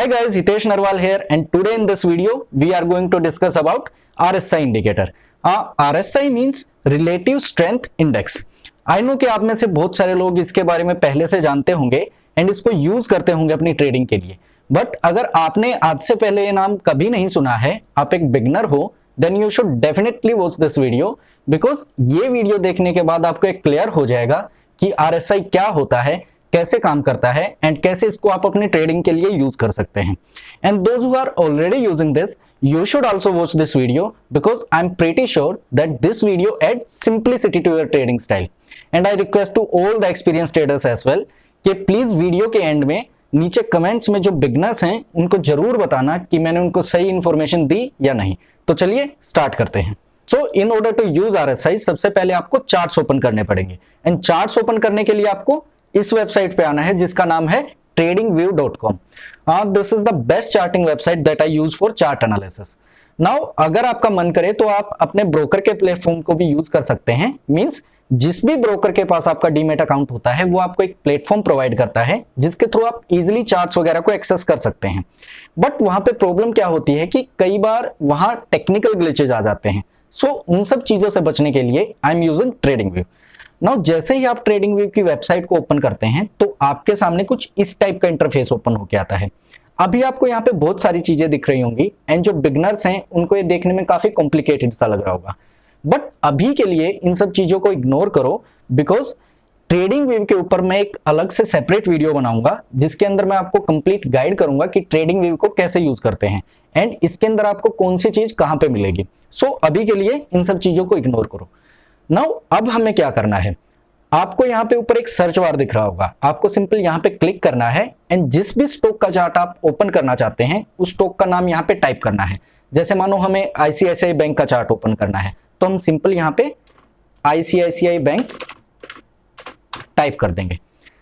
Hi guys, Hitesh Narwal here, and today in this video we are going to discuss about RSI indicator. RSI means Relative Strength Index. I know कि आप में से बहुत सारे लोग इसके बारे में पहले से जानते होंगे एंड इसको यूज करते होंगे अपनी ट्रेडिंग के लिए, बट अगर आपने आज से पहले ये नाम कभी नहीं सुना है, आप एक बिगनर हो, then you should definitely watch this video, because ये वीडियो देखने के बाद आपको एक क्लियर हो जाएगा कि RSI क्या होता है, कैसे काम करता है एंड कैसे इसको आप अपनी ट्रेडिंग के लिए यूज कर सकते हैं. And those who are already using this, you should also watch this video because I am pretty sure that this video add simplicity to your trading style. And I request to all the experience traders as well कि please video के end में नीचे comments में जो beginners हैं उनको जरूर बताना कि मैंने उनको सही इंफॉर्मेशन दी या नहीं. तो चलिए स्टार्ट करते हैं. So in order to use RSI सबसे पहले आपको चार्ट्स ओपन करने पड़ेंगे एंड चार्ट्स ओपन करने के लिए आपको इस वेबसाइट पे आना है जिसका नाम है tradingview.com. This is the best charting website that I use for chart analysis. Now अगर आपका मन करे तो आप अपने ब्रोकर के प्लेटफॉर्म को भी यूज कर सकते हैं. मींस जिस भी ब्रोकर के पास आपका डीमेट अकाउंट होता है वो आपको एक प्लेटफॉर्म प्रोवाइड करता है जिसके थ्रू आप इजीली चार्ट्स वगैरह को एक्सेस कर सकते हैं. बट वहां पे प्रॉब्लम क्या होती है कि कई बार वहां टेक्निकल ग्लिचेज आ जाते हैं. सो उन सब चीजों से बचने के लिए I am using trading view. Now जैसे ही आप ट्रेडिंग व्यू की वेबसाइट को ओपन करते हैं तो आपके सामने कुछ इस टाइप का इंटरफेस ओपन होके आता है. अभी आपको यहाँ पे बहुत सारी चीजें दिख रही होंगी एंड जो बिगनर्स हैं उनको ये देखने में काफी कॉम्प्लिकेटेड सा लग रहा होगा, बट अभी के लिए इन सब चीजों को इग्नोर करो बिकॉज ट्रेडिंग व्यू के ऊपर मैं एक अलग से सेपरेट वीडियो बनाऊंगा जिसके अंदर मैं आपको कंप्लीट गाइड करूंगा कि ट्रेडिंग व्यू को कैसे यूज करते हैं एंड इसके अंदर आपको कौन सी चीज कहां पे मिलेगी. सो अभी के लिए इन सब चीजों को इग्नोर करो. नाउ अब हमें क्या करना है, आपको यहाँ पे ऊपर एक सर्च बार दिख रहा होगा, आपको सिंपल यहाँ पे क्लिक करना है एंड जिस भी स्टॉक का चार्ट आप ओपन करना चाहते हैं उस स्टॉक का नाम यहाँ पे टाइप करना है. जैसे मानो हमें ICICI बैंक का चार्ट ओपन करना है तो हम सिंपल यहाँ पे ICICI बैंक टाइप कर देंगे.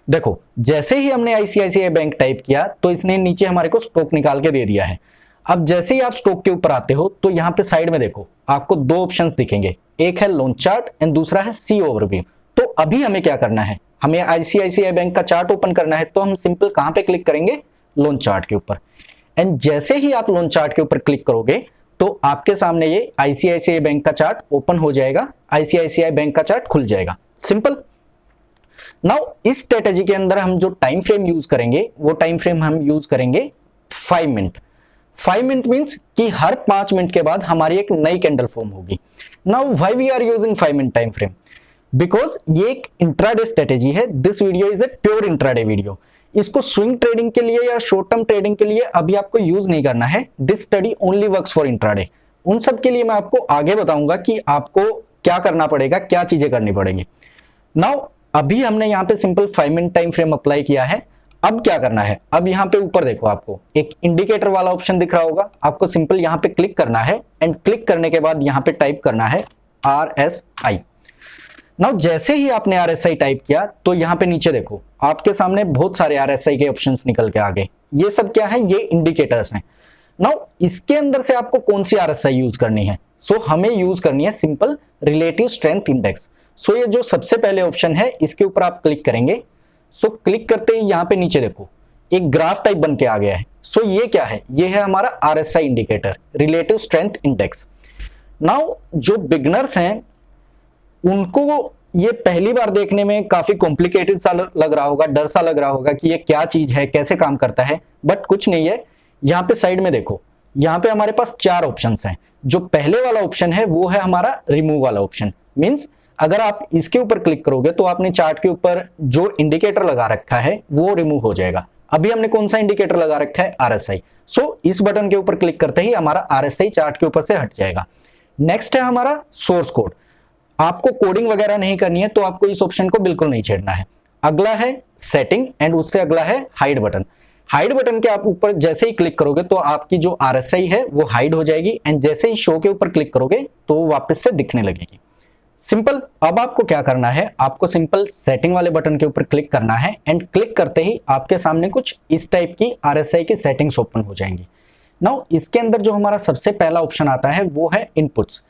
देखो जैसे ही हमने ICICI बैंक टाइप किया तो इसने नीचे हमारे को स्टॉक निकाल के दे दिया है. अब जैसे ही आप स्टॉक के ऊपर आते हो तो यहाँ पे साइड में देखो आपको दो ऑप्शंस दिखेंगे, एक है लोन चार्ट एंड दूसरा है सी ओवरव्यू. तो अभी हमें क्या करना है, हमें ICICI बैंक का चार्ट ओपन करना है तो हम सिंपल कहां पे क्लिक करेंगे, लोन चार्ट के ऊपर. एंड जैसे ही आप लोन चार्ट के ऊपर क्लिक करोगे तो आपके सामने ये ICICI बैंक का चार्ट ओपन हो जाएगा, ICICI बैंक का चार्ट खुल जाएगा. सिंपल. नाउ इस स्ट्रेटेजी के अंदर हम जो टाइम फ्रेम यूज करेंगे वो टाइम फ्रेम हम यूज करेंगे 5 मिनट. 5 मिनट मींस कि हर 5 मिनट के बाद हमारी एक नई कैंडल फॉर्म होगी. Now why we are using 5 minute time frame, because ये एक इंट्राडे स्ट्रेटेजी है. This video is a pure intraday video. इसको स्विंग ट्रेडिंग के लिए या शॉर्ट टर्म ट्रेडिंग के लिए अभी आपको यूज नहीं करना है. This study only works for intraday. उन सब के लिए मैं आपको आगे बताऊंगा कि आपको क्या करना पड़ेगा, क्या चीजें करनी पड़ेंगी. नाउ अभी हमने यहाँ पे simple 5 minute time frame apply किया है. अब क्या करना है, अब यहाँ पे ऊपर देखो आपको एक इंडिकेटर वाला ऑप्शन दिख रहा होगा, आपको सिंपल यहाँ पे क्लिक करना है एंड क्लिक करने के बाद यहाँ पे टाइप करना है RSI. नाउ जैसे ही आपने RSI टाइप किया तो यहाँ पे नीचे देखो आपके सामने बहुत सारे RSI के ऑप्शंस निकल के आ गए. ये सब क्या है, ये इंडिकेटर्स हैं. नाउ इसके अंदर से आपको कौन सी RSI यूज करनी है, सो हमें यूज करनी है सिंपल रिलेटिव स्ट्रेंथ इंडेक्स. सो ये जो सबसे पहले ऑप्शन है इसके ऊपर आप क्लिक करेंगे. सो क्लिक करते ही यहाँ पे नीचे देखो एक ग्राफ टाइप बन के आ गया है. सो ये क्या है, ये है हमारा RSI indicator, relative strength index. Now जो बिगनर्स हैं उनको ये पहली बार देखने में काफी कॉम्प्लिकेटेड सा लग रहा होगा, डर सा लग रहा होगा कि ये क्या चीज है, कैसे काम करता है, बट कुछ नहीं है. यहाँ पे साइड में देखो, यहाँ पे हमारे पास 4 ऑप्शंस हैं. जो पहले वाला ऑप्शन है वो है हमारा रिमूव वाला ऑप्शन. मींस अगर आप इसके ऊपर क्लिक करोगे तो आपने चार्ट के ऊपर जो इंडिकेटर लगा रखा है वो रिमूव हो जाएगा. अभी हमने कौन सा इंडिकेटर लगा रखा है, RSI. सो इस बटन के ऊपर क्लिक करते ही हमारा RSI चार्ट के ऊपर से हट जाएगा. नेक्स्ट है हमारा सोर्स कोड. आपको कोडिंग वगैरह नहीं करनी है तो आपको इस ऑप्शन को बिल्कुल नहीं छेड़ना है. अगला है सेटिंग एंड उससे अगला है हाइड बटन. हाइड बटन के आप ऊपर जैसे ही क्लिक करोगे तो आपकी जो RSI है वो हाइड हो जाएगी एंड जैसे ही शो के ऊपर क्लिक करोगे तो वापस से दिखने लगेगी. सिंपल. अब आपको क्या करना है, आपको सिंपल सेटिंग वाले बटन के ऊपर क्लिक करना है एंड क्लिक करते ही आपके सामने कुछ इस टाइप की RSI की सेटिंग्स ओपन हो जाएंगी. नाउ इसके अंदर जो हमारा सबसे पहला ऑप्शन आता है वो है इनपुट्स.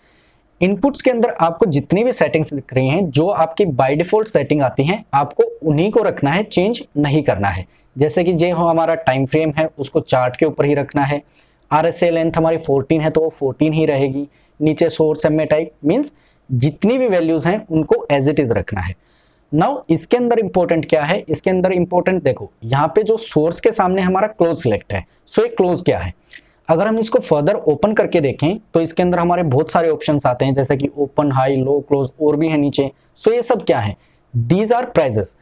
इनपुट्स के अंदर आपको जितनी भी सेटिंग्स दिख रही हैं, जो आपकी बाय डिफॉल्ट सेटिंग आती हैं, आपको उन्हीं को रखना है, चेंज नहीं करना है। जैसे कि जो हमारा टाइम फ्रेम है उसको चार्ट के ऊपर ही रखना है। RSI लेंथ हमारी 14 है तो वो 14 ही रहेगी। नीचे सोर्स एमए टाइप मीन्स जितनी भी वैल्यूज हैं उनको एज इट इज रखना है। नाउ इसके अंदर इंपॉर्टेंट क्या है, इसके अंदर इंपॉर्टेंट देखो, यहाँ पे जो सोर्स के सामने हमारा क्लोज सिलेक्ट है, सो ये क्लोज क्या है। अगर हम इसको फर्दर ओपन करके देखें तो इसके अंदर हमारे बहुत सारे ऑप्शंस आते हैं, जैसे कि ओपन, हाई, लो, क्लोज और भी है नीचे। सो ये सब क्या है, दीज आर प्राइजेस।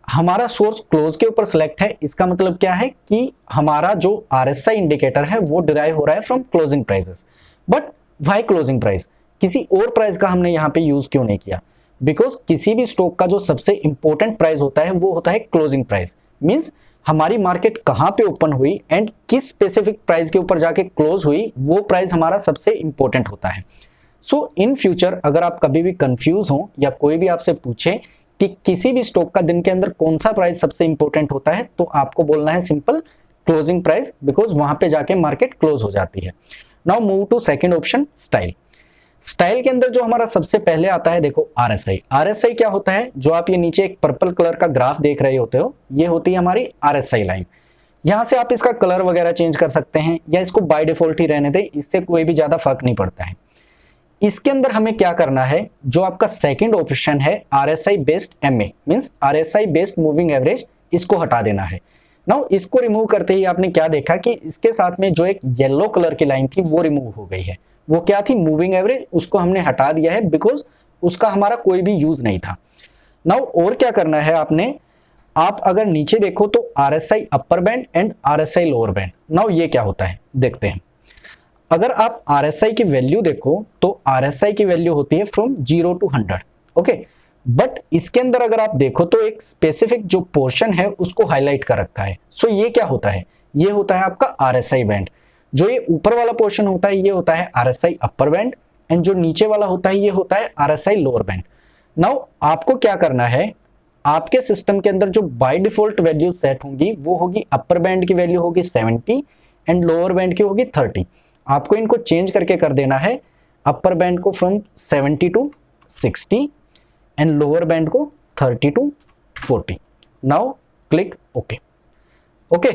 हमारा सोर्स क्लोज के ऊपर सिलेक्ट है, इसका मतलब क्या है कि हमारा जो RSI इंडिकेटर है वो डिराइव हो रहा है from closing prices. But why closing price, किसी और प्राइस का हमने यहाँ पे यूज क्यों नहीं किया? बिकॉज किसी भी स्टॉक का जो सबसे इंपॉर्टेंट प्राइस होता है वो होता है क्लोजिंग प्राइस। मींस हमारी मार्केट कहाँ पे ओपन हुई एंड किस स्पेसिफिक प्राइस के ऊपर जाके क्लोज हुई, वो प्राइस हमारा सबसे इंपॉर्टेंट होता है। सो इन फ्यूचर अगर आप कभी भी कंफ्यूज हो या कोई भी आपसे पूछे कि किसी भी स्टॉक का दिन के अंदर कौन सा प्राइस सबसे इंपॉर्टेंट होता है, तो आपको बोलना है सिंपल क्लोजिंग प्राइस, बिकॉज वहां पे जाके मार्केट क्लोज हो जाती है। Now move to second option, style. Style के अंदर जो हमारा सबसे पहले आता है, देखो RSI। RSI क्या होता है, जो आप ये नीचे एक पर्पल कलर का ग्राफ देख रहे होते हो, ये होती है हमारी RSI लाइन। यहां से आप इसका कलर वगैरह चेंज कर सकते हैं या इसको बाय डिफॉल्ट ही रहने दें, इससे कोई भी ज्यादा फर्क नहीं पड़ता है। इसके अंदर हमें क्या करना है, जो आपका सेकंड ऑप्शन है RSI based MA means RSI based moving average, इसको हटा देना है। नाउ इसको रिमूव करते ही आपने क्या देखा कि इसके साथ में जो एक येलो कलर की लाइन थी वो रिमूव हो गई है। वो क्या थी, मूविंग एवरेज, उसको हमने हटा दिया है बिकॉज उसका हमारा कोई भी यूज नहीं था। नाउ और क्या करना है आपने, आप अगर नीचे देखो तो RSI upper band and RSI lower band. Now ये क्या होता है देखते हैं। अगर आप RSI की वैल्यू देखो तो RSI की वैल्यू होती है फ्रॉम 0 to 100, ओके। बट इसके अंदर अगर आप देखो तो एक स्पेसिफिक जो पोर्शन है उसको हाईलाइट कर रखा है। सो ये क्या होता है, ये होता है आपका RSI बैंड। जो ये ऊपर वाला पोर्शन होता है ये होता है RSI अपर बैंड एंड जो नीचे वाला होता है ये होता है RSI लोअर बैंड। नाउ आपको क्या करना है, आपके सिस्टम के अंदर जो बाय डिफॉल्ट वैल्यू सेट होंगी वो होगी, अपर बैंड की वैल्यू होगी 70 एंड लोअर बैंड की होगी 30। आपको इनको चेंज करके कर देना है, अपर बैंड को from 70 to 60 and lower band को 30 to 40। Now click okay. Okay,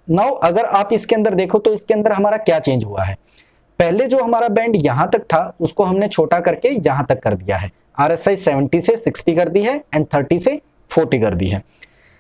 now अगर आप इसके अंदर देखो तो इसके अंदर हमारा क्या चेंज हुआ है। पहले जो हमारा बैंड यहां तक था उसको हमने छोटा करके यहां तक कर दिया है। RSI 70 से 60 कर दी है एंड 30 से 40 कर दी है।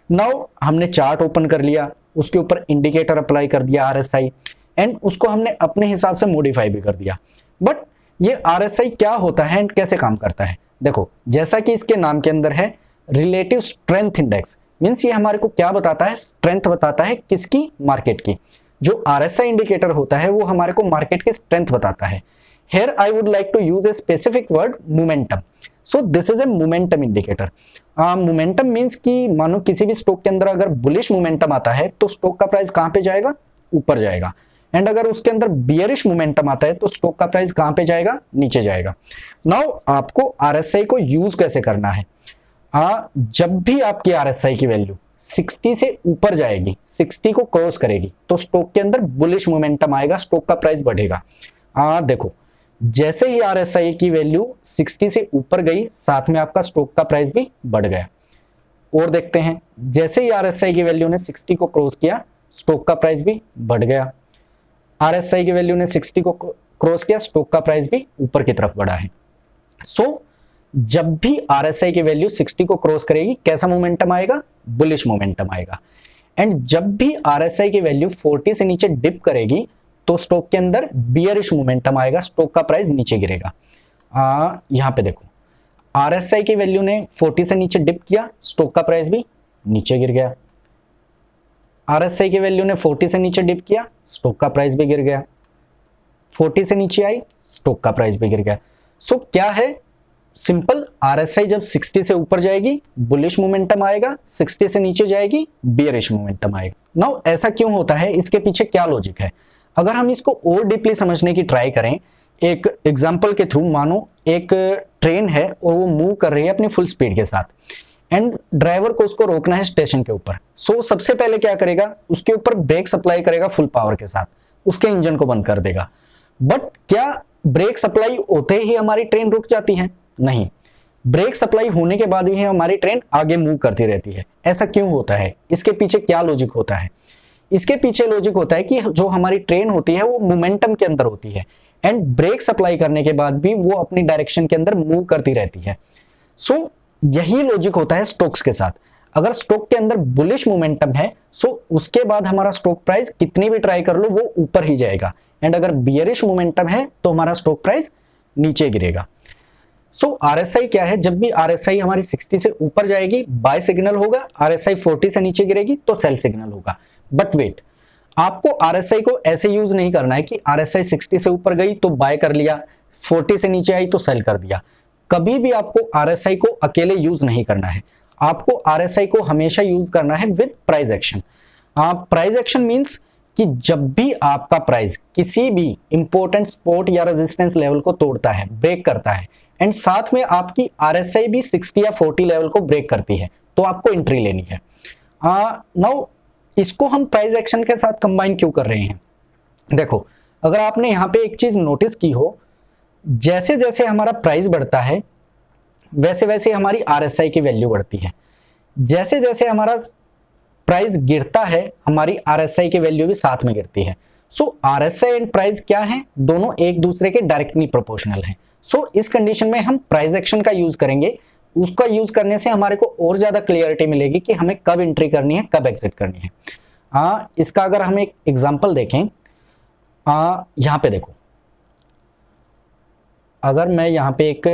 नाउ हमने चार्ट ओपन कर लिया, उसके ऊपर इंडिकेटर अप्लाई कर दिया RSI एंड उसको हमने अपने हिसाब से मॉडिफाई भी कर दिया। बट ये RSI क्या होता है एंड कैसे काम करता है, देखो जैसा कि इसके नाम के अंदर है रिलेटिव स्ट्रेंथ इंडेक्स, मींस ये हमारे को क्या बताता है, स्ट्रेंथ बताता है किसकी, मार्केट की। जो RSI इंडिकेटर होता है वो हमारे को मार्केट की स्ट्रेंथ बताता है। Here I would like to use a specific word, momentum. So this is a momentum indicator. Momentum means कि मानो किसी भी स्टॉक के अंदर अगर बुलिश मोमेंटम आता है तो स्टॉक का प्राइस कहां पे जाएगा, ऊपर जाएगा। एंड अगर उसके अंदर बियरिश मोमेंटम आता है तो स्टॉक का प्राइस कहां पे जाएगा, नीचे जाएगा। नाउ आपको RSI को यूज कैसे करना है, जब भी आपकी RSI की वैल्यू 60 से ऊपर जाएगी, 60 को क्रॉस करेगी, तो स्टॉक के अंदर बुलिश मोमेंटम आएगा, स्टॉक का प्राइस बढ़ेगा। देखो जैसे ही RSI की वैल्यू 60 से ऊपर गई, साथ में आपका स्टॉक का प्राइस भी बढ़ गया। और देखते हैं, जैसे ही RSI की वैल्यू ने 60 को क्रॉस किया, स्टॉक का प्राइस भी बढ़ गया। RSI की वैल्यू ने 60 को क्रॉस किया, स्टॉक का प्राइस भी ऊपर की तरफ बढ़ा है। सो जब भी RSI की वैल्यू 60 को क्रॉस करेगी, कैसा मोमेंटम आएगा, बुलिश मोमेंटम आएगा। एंड जब भी RSI की वैल्यू 40 से नीचे डिप करेगी तो स्टॉक के अंदर बियरिश मोमेंटम आएगा, स्टॉक का प्राइस नीचे गिरेगा। यहां पे देखो RSI की वैल्यू ने 40 से नीचे डिप किया, स्टॉक का प्राइस भी नीचे गिर गया। RSI की वैल्यू ने 40 से नीचे डिप किया, स्टॉक का प्राइस भी गिर गया। 40 से नीचे आई, स्टॉक का प्राइस भी गिर गया। सो क्या है, सिंपल, RSI जब 60 से ऊपर जाएगी बुलिश मोमेंटम आएगा, 60 से नीचे जाएगी बियरिश मोमेंटम आएगा। नाउ ऐसा क्यों होता है, इसके पीछे क्या लॉजिक है, अगर हम इसको और डीपली समझने की ट्राई करें, एक एग्जांपल के थ्रू, मानो एक ट्रेन है और वो मूव कर रही है अपनी फुल स्पीड के साथ एंड ड्राइवर को उसको रोकना है स्टेशन के ऊपर। सो सबसे पहले क्या करेगा, उसके ऊपर ब्रेक सप्लाई करेगा फुल पावर के साथ, उसके इंजन को बंद कर देगा। बट क्या ब्रेक सप्लाई होते ही हमारी ट्रेन रुक जाती है? नहीं, ब्रेक सप्लाई होने के बाद भी हमारी ट्रेन आगे मूव करती रहती है। ऐसा क्यों होता है? इसके पीछे क्या लॉजिक होता है? इसके पीछे लॉजिक होता है कि जो हमारी ट्रेन होती है वो मोमेंटम के अंदर होती है एंड ब्रेक सप्लाई करने के बाद भी वो अपनी डायरेक्शन के अंदर मूव करती रहती है। सो यही लॉजिक होता है स्टॉक्स के साथ। अगर स्टॉक के अंदर बुलिश मोमेंटम है सो उसके बाद हमारा स्टॉक प्राइस कितनी भी ट्राई कर लो वो ऊपर ही जाएगा, एंड अगर बियरिश मोमेंटम है तो हमारा स्टॉक प्राइस नीचे गिरेगा। सो आरएसआई क्या है? जब भी आरएसआई हमारी 60 से ऊपर जाएगी बाय सिग्नल होगा, आरएसआई 40 से नीचे गिरेगी तो सेल सिग्नल होगा। बट वेट, आपको आरएसआई को ऐसे यूज नहीं करना है कि आरएसआई 60 से ऊपर गई तो बाय कर लिया, 40 से नीचे आई तो सेल कर दिया। कभी भी आपको आरएसआई को अकेले यूज नहीं करना है, आपको आरएसआई को हमेशा यूज करना है with price action. Price action means कि जब भी आपका प्राइस किसी भी इंपॉर्टेंट सपोर्ट या रेजिस्टेंस लेवल को तोड़ता है, ब्रेक करता है, एंड साथ में आपकी आरएसआई भी 60 या 40 लेवल को ब्रेक करती है, तो आपको एंट्री लेनी है। नाउ इसको हम प्राइस एक्शन के साथ कंबाइन क्यों कर रहे हैं? देखो, अगर आपने यहाँ पे एक चीज नोटिस की हो, जैसे जैसे हमारा प्राइस बढ़ता है वैसे वैसे हमारी आरएसआई की वैल्यू बढ़ती है, जैसे जैसे हमारा प्राइस गिरता है हमारी आरएसआई की वैल्यू भी साथ में गिरती है। सो आरएसआई एंड प्राइस क्या है? दोनों एक दूसरे के डायरेक्टली प्रोपोर्शनल हैं। सो इस कंडीशन में हम प्राइस एक्शन का यूज करेंगे। उसका यूज करने से हमारे को और ज्यादा क्लियरिटी मिलेगी कि हमें कब एंट्री करनी है, कब एग्जिट करनी है। इसका अगर हम एक एग्जांपल देखें, यहाँ पे देखो, अगर मैं यहाँ पे एक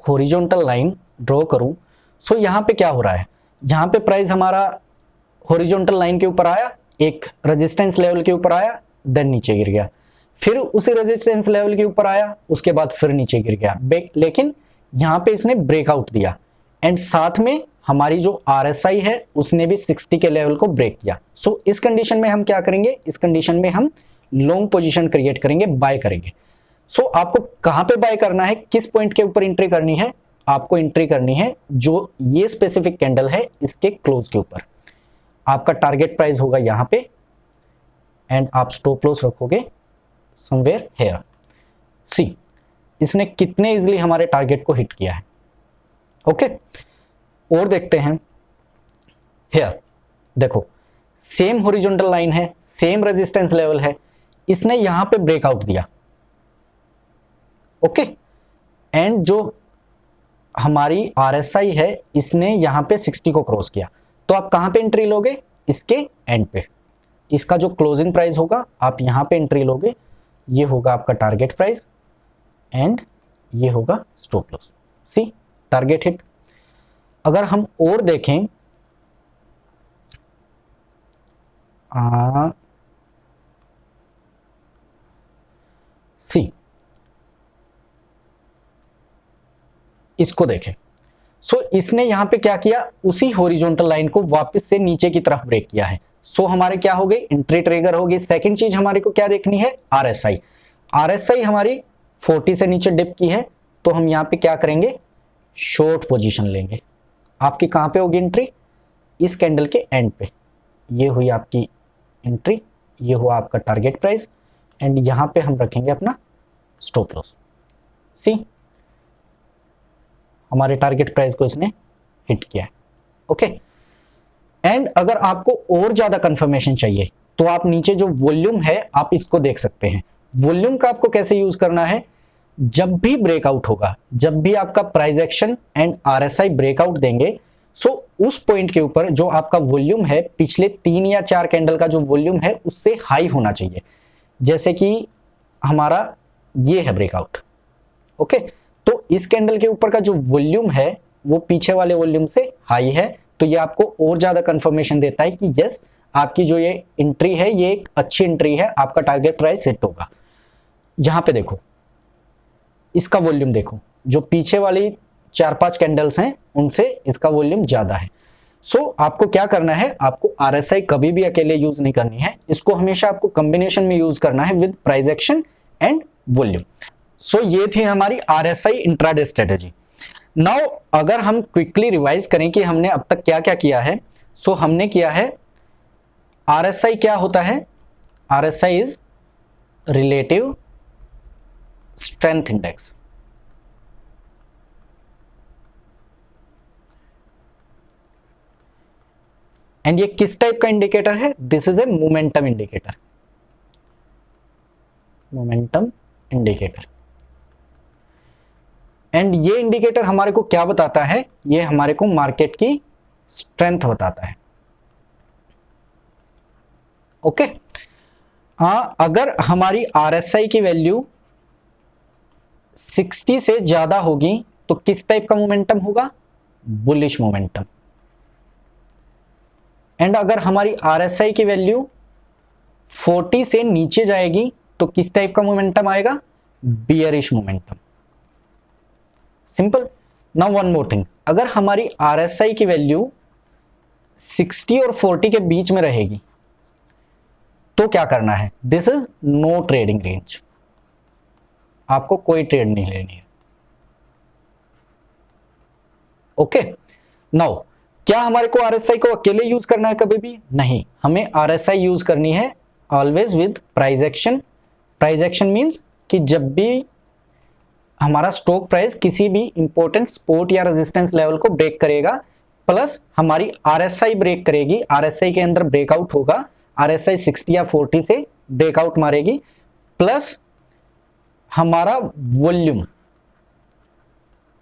हॉरिजॉन्टल लाइन ड्रॉ करूं, सो यहाँ पे क्या हो रहा है? यहाँ पे प्राइस हमारा हॉरिजॉन्टल लाइन के ऊपर आया, एक रेजिस्टेंस लेवल के ऊपर आया, देन नीचे गिर गया, फिर उसी रेजिस्टेंस लेवल के ऊपर आया, उसके बाद फिर नीचे गिर गया। लेकिन यहाँ पे इसने ब्रेकआउट दिया एंड साथ में हमारी जो आरएसआई है उसने भी 60 के लेवल को ब्रेक किया। सो इस कंडीशन में हम क्या करेंगे? इस कंडीशन में हम लॉन्ग पोजीशन क्रिएट करेंगे, बाय करेंगे। सो आपको कहां पे बाय करना है, किस पॉइंट के ऊपर एंट्री करनी है? आपको एंट्री करनी है जो ये स्पेसिफिक कैंडल है इसके क्लोज के ऊपर। आपका टारगेट प्राइस होगा यहाँ पे एंड आप स्टॉप लॉस रखोगे समवेयर हेयर। सी, इसने कितने इजीली हमारे टारगेट को हिट किया है। ओके, और देखते हैं। हेयर देखो, सेम हॉरिजॉन्टल लाइन है, सेम रेजिस्टेंस लेवल है, इसने यहां पे ब्रेकआउट दिया। ओके, एंड जो हमारी आरएसआई है इसने यहां पे 60 को क्रॉस किया, तो आप कहां पे एंट्री लोगे? इसके एंड पे। इसका जो क्लोजिंग प्राइस होगा आप यहां पे एंट्री लोगे, ये होगा आपका टारगेट प्राइस एंड ये होगा स्टॉप लॉस। सी, टारगेट हिट। अगर हम और देखें, सी, इसको देखें। सो इसने यहां पे क्या किया? उसी हॉरिजॉन्टल लाइन को वापस से नीचे की तरफ ब्रेक किया है। सो हमारे क्या हो गई? एंट्री ट्रिगर होगी। सेकंड चीज हमारे को क्या देखनी है? आरएसआई। आरएसआई हमारी 40 से नीचे डिप की है, तो हम यहां पे क्या करेंगे? शॉर्ट पोजीशन लेंगे। आपकी कहां पे होगी एंट्री? इस कैंडल के एंड पे। ये हुई आपकी एंट्री, ये हुआ आपका टारगेट प्राइस एंड यहां पे हम रखेंगे अपना स्टॉप लॉस। सी, हमारे टारगेट प्राइस को इसने हिट किया है। ओके, एंड अगर आपको और ज्यादा कंफर्मेशन चाहिए तो आप नीचे जो वॉल्यूम है आप इसको देख सकते हैं। वॉल्यूम का आपको कैसे यूज करना है? जब भी ब्रेकआउट होगा, जब भी आपका price action and RSI breakout देंगे, सो उस पॉइंट के ऊपर जो आपका वॉल्यूम है पिछले 3 या 4 कैंडल का जो वॉल्यूम है उससे हाई होना चाहिए। जैसे कि हमारा ये है ब्रेकआउट। ओके, तो इस कैंडल के ऊपर का जो वॉल्यूम है वो पीछे वाले वॉल्यूम से हाई है, तो ये आपको और ज्यादा कंफर्मेशन देता है कि यस, आपकी जो ये एंट्री है ये एक अच्छी एंट्री है, आपका टारगेट प्राइस हिट होगा। यहां पे देखो, इसका वॉल्यूम देखो, जो पीछे वाली 4-5 कैंडल्स हैं उनसे इसका वॉल्यूम ज्यादा है। सो आपको क्या करना है? आपको आरएसआई कभी भी अकेले यूज नहीं करनी है, इसको हमेशा आपको कॉम्बिनेशन में यूज करना है with price action and volume. So ये थी हमारी आरएसआई इंट्राडे स्ट्रेटेजी। नाउ अगर हम क्विकली रिवाइज करें कि हमने अब तक क्या क्या किया है, सो हमने किया है, आरएसआई क्या होता है? RSI is relative strength index. And ये किस टाइप का इंडिकेटर है? This is a momentum indicator, momentum indicator. And ये इंडिकेटर हमारे को क्या बताता है? ये हमारे को मार्केट की स्ट्रेंथ बताता है। ओके अगर हमारी RSI की वैल्यू 60 से ज्यादा होगी तो किस टाइप का मोमेंटम होगा? Bullish momentum. एंड अगर हमारी RSI की वैल्यू 40 से नीचे जाएगी तो किस टाइप का मोमेंटम आएगा? Bearish momentum. Simple. Now one more thing, अगर हमारी RSI की वैल्यू 60 और 40 के बीच में रहेगी तो क्या करना है? This is no trading range, आपको कोई ट्रेड नहीं लेनी है। ओके नाउ क्या हमारे को RSI को अकेले यूज करना है? कभी भी नहीं, हमें RSI यूज करनी है always with price action. Price action means कि जब भी हमारा स्टॉक प्राइस किसी भी इंपॉर्टेंट सपोर्ट या रेजिस्टेंस लेवल को ब्रेक करेगा, प्लस हमारी RSI ब्रेक करेगी, RSI के अंदर ब्रेकआउट होगा, RSI 60 या 40 से ब्रेकआउट मारेगी, प्लस हमारा वॉल्यूम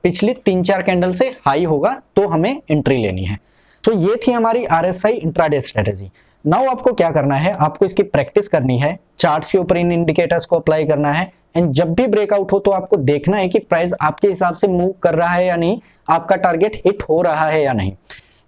पिछली 3-4 कैंडल से हाई होगा तो हमें एंट्री लेनी है। तो ये थी हमारी RSI इंट्राडे स्ट्रेटेजी। नाउ आपको क्या करना है? आपको इसकी प्रैक्टिस करनी है, चार्ट्स के ऊपर इन इंडिकेटर्स को अप्लाई करना है। एंड जब भी ब्रेकआउट हो तो आपको देखना है कि प्राइस आपके हिसाब से मूव कर रहा है या नहीं, आपका टारगेट हिट हो रहा है या नहीं।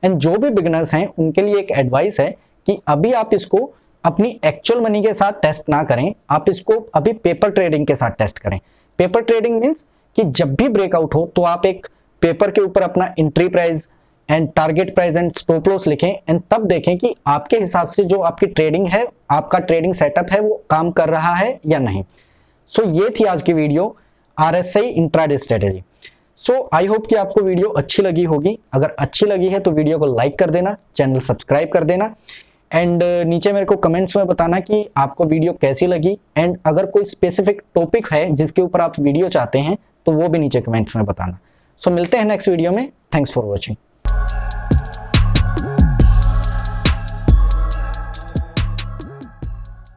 एंड जो भी बिगिनर्स हैं उनके लिए एक एडवाइस है कि अभी आप इसको अपनी एक्चुअल मनी के साथ टेस्ट ना करें, आप इसको अभी पेपर ट्रेडिंग के साथ टेस्ट करें। पेपर ट्रेडिंग मींस कि जब भी ब्रेकआउट हो तो आप एक पेपर के ऊपर अपना entry price and target price and stop loss लिखें एंड तब देखें कि आपके हिसाब से जो आपकी ट्रेडिंग है, आपका ट्रेडिंग सेटअप है, वो काम कर रहा है या नहीं। सो ये थी आज की video RSI intraday strategy. So I hope कि आपको वीडियो अच्छी लगी होगी। अगर अच्छी लगी है तो वीडियो को लाइक कर देना, चैनल सब्सक्राइब कर देना एंड नीचे मेरे को कमेंट्स में बताना कि आपको वीडियो कैसी लगी। एंड अगर कोई स्पेसिफिक टॉपिक है जिसके ऊपर आप वीडियो चाहते हैं तो वो भी नीचे कमेंट्स में बताना। सो मिलते हैं नेक्स्ट वीडियो में। Thanks for watching.